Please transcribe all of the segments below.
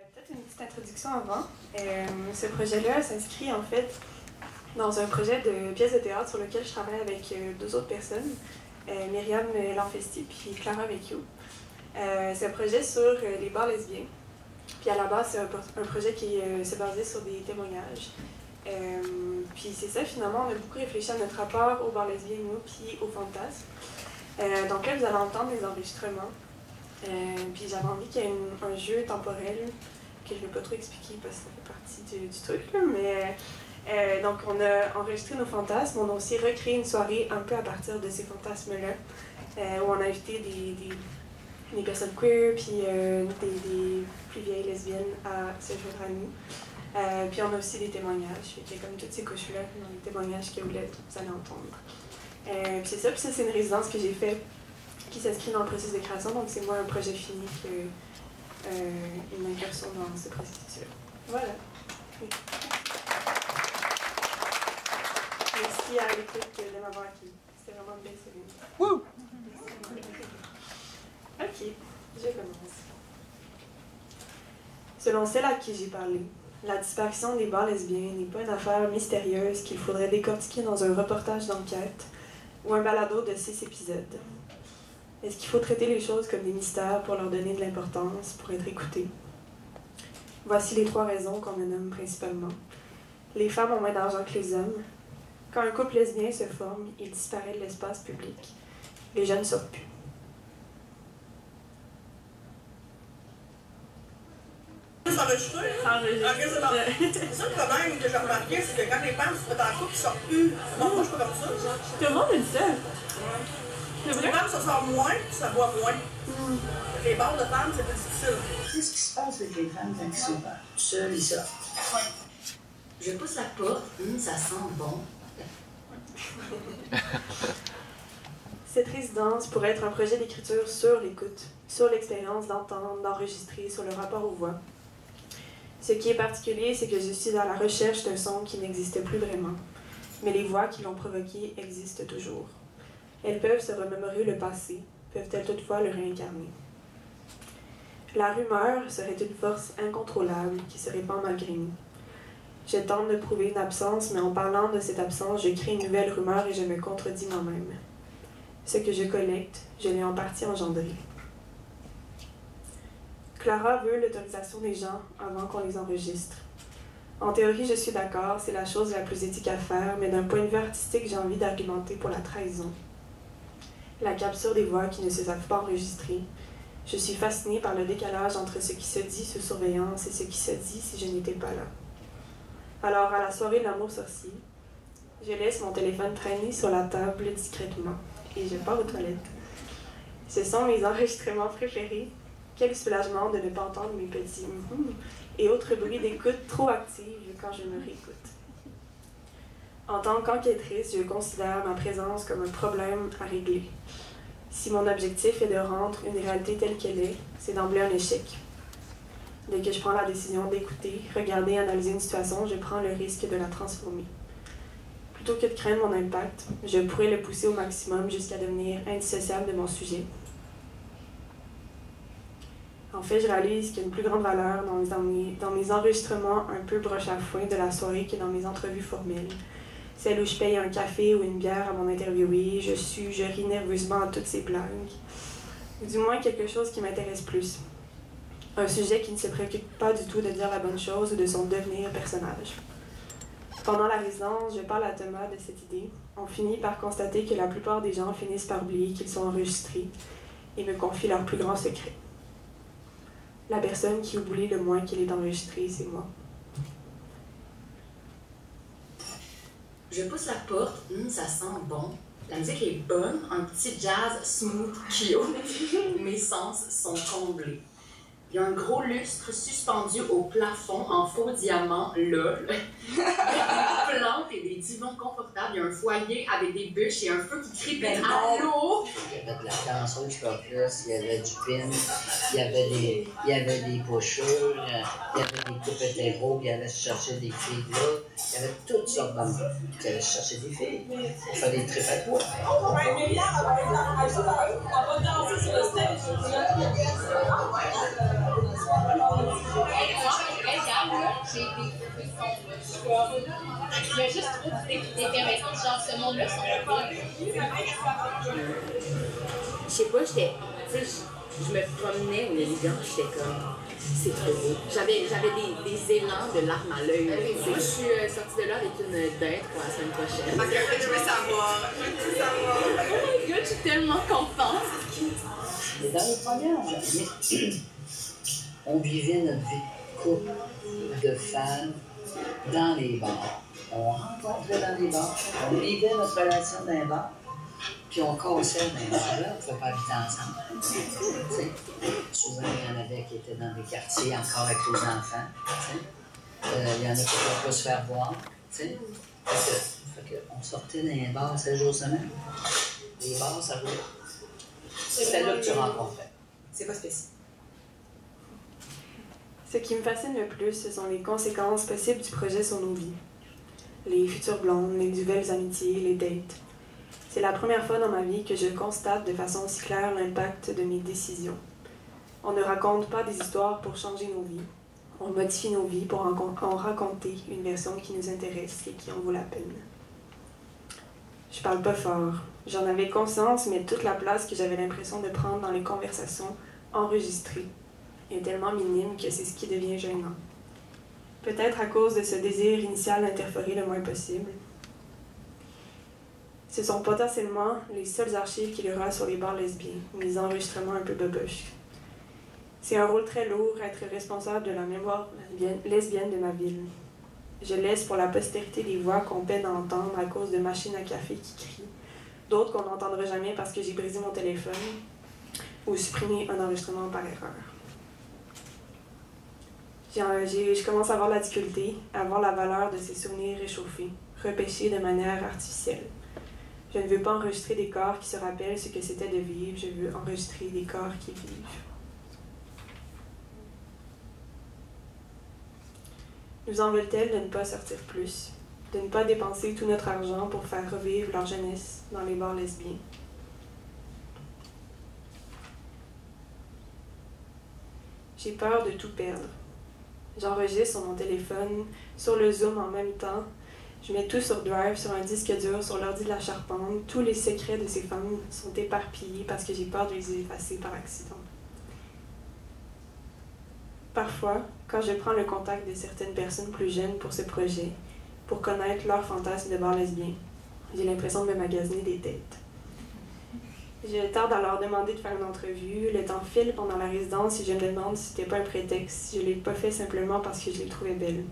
Peut-être une petite introduction avant. Ce projet-là s'inscrit en fait dans un projet de pièce de théâtre sur lequel je travaille avec deux autres personnes, Myriam Lanfesti puis Clara Vecchio. C'est un projet sur les bars lesbiens. Puis à la base, c'est un projet qui s'est basé sur des témoignages. Puis c'est ça, finalement, on a beaucoup réfléchi à notre rapport aux bars lesbiens, nous, puis aux fantasmes. Donc là, vous allez entendre des enregistrements. Puis j'avais envie qu'il y ait un jeu temporel que je ne vais pas trop expliquer parce que ça fait partie du truc, là, mais donc on a enregistré nos fantasmes, on a aussi recréé une soirée un peu à partir de ces fantasmes-là, où on a invité des personnes queer, puis des plus vieilles lesbiennes à se joindre à nous. Puis on a aussi des témoignages, il y a comme toutes ces couches-là dans les témoignages que vous allez entendre. Puis c'est ça, puis ça c'est une résidence que j'ai faite qui s'inscrit dans le processus de création, donc c'est moi un projet fini une incursion dans ce processus-là. Voilà. Oui. Merci à l'équipe de m'avoir accueilli. C'était vraiment une belle cérémonie. Wouh! Ok, je commence. Selon celle à qui j'ai parlé, la disparition des bars lesbiens n'est pas une affaire mystérieuse qu'il faudrait décortiquer dans un reportage d'enquête ou un balado de 6 épisodes. Est-ce qu'il faut traiter les choses comme des mystères pour leur donner de l'importance, pour être écoutés? Voici les 3 raisons qu'on me nomme principalement. Les femmes ont moins d'argent que les hommes. Quand un couple lesbien se forme, il disparaît de l'espace public. Les jeunes ne sortent plus. C'est enregistré? C'est ça le problème que j'ai remarqué, c'est que quand les femmes se mettent en couple, ils sortent plus. Non, moi je suis pas comme ça. Tout le monde me dit ça. Les femmes, ça sort moins, puis ça boit moins. Les bars de femmes, c'est plus difficile. Qu'est-ce qui se passe avec les femmes quand ils sont seules et ça? Je pousse la porte, ça sent bon. Cette résidence pourrait être un projet d'écriture sur l'écoute, sur l'expérience d'entendre, d'enregistrer, sur le rapport aux voix. Ce qui est particulier, c'est que je suis à la recherche d'un son qui n'existe plus vraiment, mais les voix qui l'ont provoqué existent toujours. Elles peuvent se remémorer le passé, peuvent-elles toutefois le réincarner. La rumeur serait une force incontrôlable qui se répand malgré nous. Je tente de prouver une absence, mais en parlant de cette absence, je crée une nouvelle rumeur et je me contredis moi-même. Ce que je collecte, je l'ai en partie engendré. Clara veut l'autorisation des gens avant qu'on les enregistre. En théorie, je suis d'accord, c'est la chose la plus éthique à faire, mais d'un point de vue artistique, j'ai envie d'argumenter pour la trahison. La capture des voix qui ne se savent pas enregistrer. Je suis fascinée par le décalage entre ce qui se dit sous surveillance et ce qui se dit si je n'étais pas là. Alors, à la soirée de l'amour sorcier, je laisse mon téléphone traîner sur la table discrètement et je pars aux toilettes. Ce sont mes enregistrements préférés. Quel soulagement de ne pas entendre mes petits et autres bruits d'écoute trop actifs quand je me réécoute. En tant qu'enquêtrice, je considère ma présence comme un problème à régler. Si mon objectif est de rendre une réalité telle qu'elle est, c'est d'emblée un échec. Dès que je prends la décision d'écouter, regarder, analyser une situation, je prends le risque de la transformer. Plutôt que de craindre mon impact, je pourrais le pousser au maximum jusqu'à devenir indissociable de mon sujet. En fait, je réalise qu'il y a une plus grande valeur dans mes enregistrements un peu broche à foin de la soirée que dans mes entrevues formelles. Celle où je paye un café ou une bière à mon interviewé, je ris nerveusement à toutes ces blagues. Ou du moins quelque chose qui m'intéresse plus. Un sujet qui ne se préoccupe pas du tout de dire la bonne chose ou de son devenir personnage. Pendant la résidence, je parle à Thomas de cette idée. On finit par constater que la plupart des gens finissent par oublier qu'ils sont enregistrés et me confient leur plus grand secret. La personne qui oublie le moins qu'il est enregistré, c'est moi. Je pousse la porte, ça sent bon. La musique est bonne, un petit jazz smooth cute. Mes sens sont comblés. Il y a un gros lustre suspendu au plafond en faux diamant, lol. Des plantes et des divans confortables. Il y a un foyer avec des bûches et un feu qui crépite à l'eau. Il y avait de la danseuse Caucus, il y avait du pin, il y avait des pochures, il y avait des coupes hétéros qui allaient se chercher des filles là. Il y avait toutes sortes d'hommes qui allaient se chercher des filles pour faire des trips à toi. Elle va danser sur le stage. Il y a juste trop d'effervescence, genre ce monde-là sont pas. Je sais pas, j'étais. Tu sais, je me promenais au Lévigan, j'étais comme. C'est trop beau. J'avais des élans de larmes à l'œil. Moi, je suis sortie de là avec une dette pour la semaine prochaine. Ok, je veux savoir. Je veux tout savoir. Oh my god, je suis tellement contente. Mais dans les premières années, on vivait notre vie de couple, de femmes, dans les bars. On rencontrait dans les bars, on vivait notre relation dans les bars, puis on cassait dans les bars. Là, on ne pouvait pas habiter ensemble. T'sais, souvent, il y en avait qui étaient dans des quartiers encore avec les enfants. Il y en a qui ne pouvaient pas se faire voir. Fait on sortait dans les bars 7 jours semaine. Les bars, ça roulait. C'était là que tu rencontrais. C'est pas spécial. Ce qui me fascine le plus, ce sont les conséquences possibles du projet sur nos vies. Les futures blondes, les nouvelles amitiés, les dates. C'est la première fois dans ma vie que je constate de façon aussi claire l'impact de mes décisions. On ne raconte pas des histoires pour changer nos vies. On modifie nos vies pour en raconter une version qui nous intéresse et qui en vaut la peine. Je parle pas fort. J'en avais conscience, mais toute la place que j'avais l'impression de prendre dans les conversations enregistrées est tellement minime que c'est ce qui devient gênant. Peut-être à cause de ce désir initial d'interférer le moins possible. Ce sont potentiellement les seules archives qu'il y aura sur les bars lesbiens, les enregistrements un peu boboches. C'est un rôle très lourd, être responsable de la mémoire lesbienne de ma ville. Je laisse pour la postérité des voix qu'on peine à entendre à cause de machines à café qui crient, d'autres qu'on n'entendra jamais parce que j'ai brisé mon téléphone ou supprimé un enregistrement par erreur. Je commence à avoir la difficulté, à voir la valeur de ces souvenirs réchauffés, repêchés de manière artificielle. Je ne veux pas enregistrer des corps qui se rappellent ce que c'était de vivre, je veux enregistrer des corps qui vivent. Nous en veulent-elles de ne pas sortir plus, de ne pas dépenser tout notre argent pour faire revivre leur jeunesse dans les bars lesbiens? J'ai peur de tout perdre. J'enregistre sur mon téléphone, sur le Zoom en même temps. Je mets tout sur Drive, sur un disque dur, sur l'ordi de la charpente. Tous les secrets de ces femmes sont éparpillés parce que j'ai peur de les effacer par accident. Parfois, quand je prends le contact de certaines personnes plus jeunes pour ce projet, pour connaître leurs fantasmes de bar lesbien, j'ai l'impression de me magasiner des têtes. Je tarde à leur demander de faire une entrevue. Le temps file pendant la résidence et je me demande si c'était pas un prétexte, si je l'ai pas fait simplement parce que je les trouvais belles.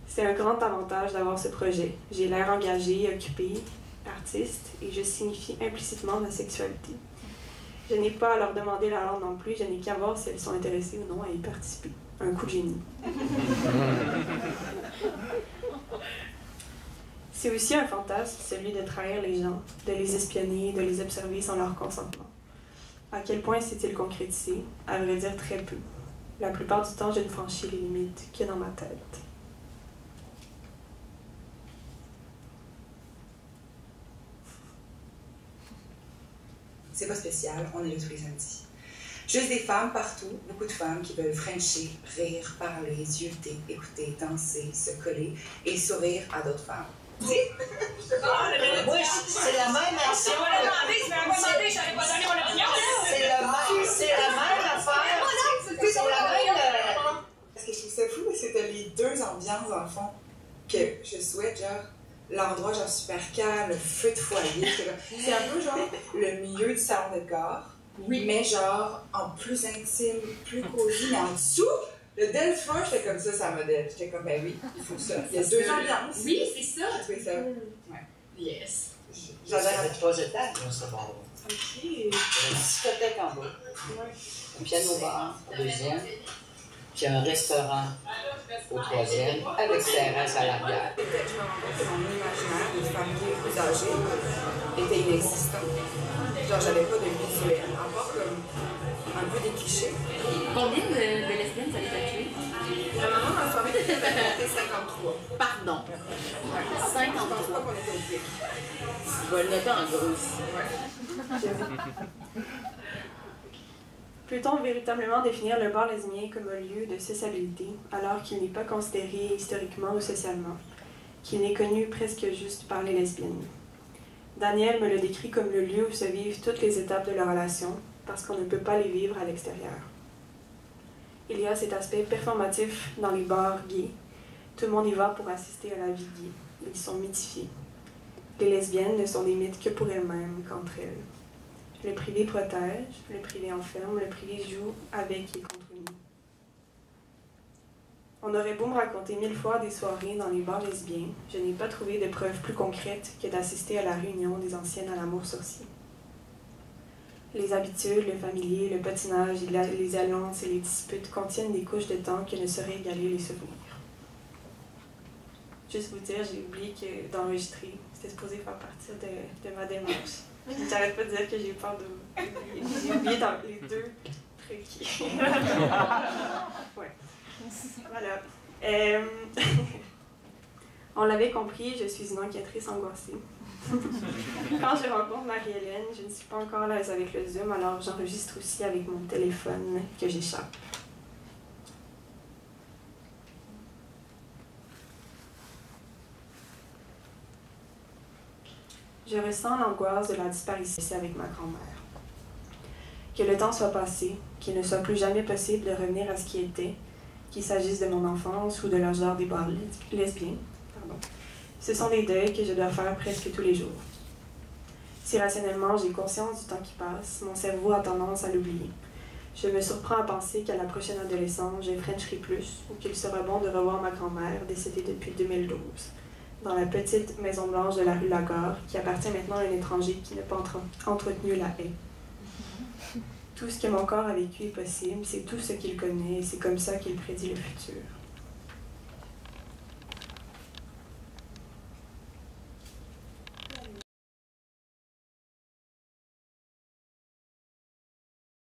C'est un grand avantage d'avoir ce projet. J'ai l'air engagée, occupée, artiste, et je signifie implicitement ma sexualité. Je n'ai pas à leur demander la langue non plus, je n'ai qu'à voir si elles sont intéressées ou non à y participer. Un coup de génie. C'est aussi un fantasme, celui de trahir les gens, de les espionner, de les observer sans leur consentement. À quel point s'est-il concrétisé? À vrai dire, très peu. La plupart du temps, je ne franchis les limites que dans ma tête. C'est pas spécial, on est là tous les samedis. Juste des femmes partout, beaucoup de femmes qui veulent frencher, rire, parler, zioter, écouter, danser, se coller et sourire à d'autres femmes. Moi, c'est la même action. C'est la même affaire. C'est la même. Ce que je trouve ça fou, c'est que t'as les deux ambiances, dans le fond, que je souhaite, genre, l'endroit, genre, super calme, le feu de foyer. C'est un peu, genre, le milieu du salon de gare, oui, mais, genre, en plus intime, plus cosy, mais en dessous, le dance floor, j'étais comme ça modèle. J'étais comme, ben oui, il faut ça. Il y a deux ambiances. Oui, c'est ça. J'ai trouvé ça. Ouais. Yes. J'avais 3 étages dans ce bar-là. Ok. Il y avait une discothèque en bas, un piano-bar au deuxième, puis un restaurant au troisième, avec terrasse à l'arrière. Peut-être que je me rends compte que mon imaginaire de famille plus âgée était inexistant. Genre, j'avais pas de visuel, encore comme un peu des clichés. Combien de lesbiennes ça les a tuées? La maman m'a informé qu'elle avait compté 53. Pardon. Ouais. Je pense pas qu'on était au pic. Je vais le noter en gros ici. Ouais. Peut-on véritablement définir le bar lesbien comme un lieu de sociabilité, alors qu'il n'est pas considéré historiquement ou socialement? qu'il n'est connu presque juste par les lesbiennes. Daniel me le décrit comme le lieu où se vivent toutes les étapes de leur relation, parce qu'on ne peut pas les vivre à l'extérieur. Il y a cet aspect performatif dans les bars gays. Tout le monde y va pour assister à la vie gay. Ils sont mythifiés. Les lesbiennes ne sont des mythes que pour elles-mêmes qu'entre elles. Le privé protège, le privé enferme, le privé joue avec et contre nous. On aurait beau me raconter 1000 fois des soirées dans les bars lesbiens, je n'ai pas trouvé de preuves plus concrètes que d'assister à la réunion des anciennes à l'amour sorcier. Les habitudes, le familier, le patinage, les alliances et les disputes contiennent des couches de temps que ne sauraient égaler les souvenirs. Juste vous dire, j'ai oublié d'enregistrer. C'était supposé faire partie de ma démarche. J'arrête pas de dire que j'ai peur d'oublier. J'ai oublié dans les deux trucs. Ouais. Voilà. On l'avait compris, je suis une enquêtrice angoissée. Quand je rencontre Marie-Hélène, je ne suis pas encore à l'aise avec le Zoom, alors j'enregistre aussi avec mon téléphone que j'échappe. Je ressens l'angoisse de la disparition avec ma grand-mère. Que le temps soit passé, qu'il ne soit plus jamais possible de revenir à ce qui était, qu'il s'agisse de mon enfance ou de l'âge d'or des bars lesbiens. Ce sont des deuils que je dois faire presque tous les jours. Si rationnellement j'ai conscience du temps qui passe, mon cerveau a tendance à l'oublier. Je me surprends à penser qu'à la prochaine adolescence, je frencherai plus ou qu'il sera bon de revoir ma grand-mère, décédée depuis 2012, dans la petite maison blanche de la rue Lagare, qui appartient maintenant à un étranger qui n'a pas entretenu la haie. Tout ce que mon corps a vécu est possible, c'est tout ce qu'il connaît et c'est comme ça qu'il prédit le futur.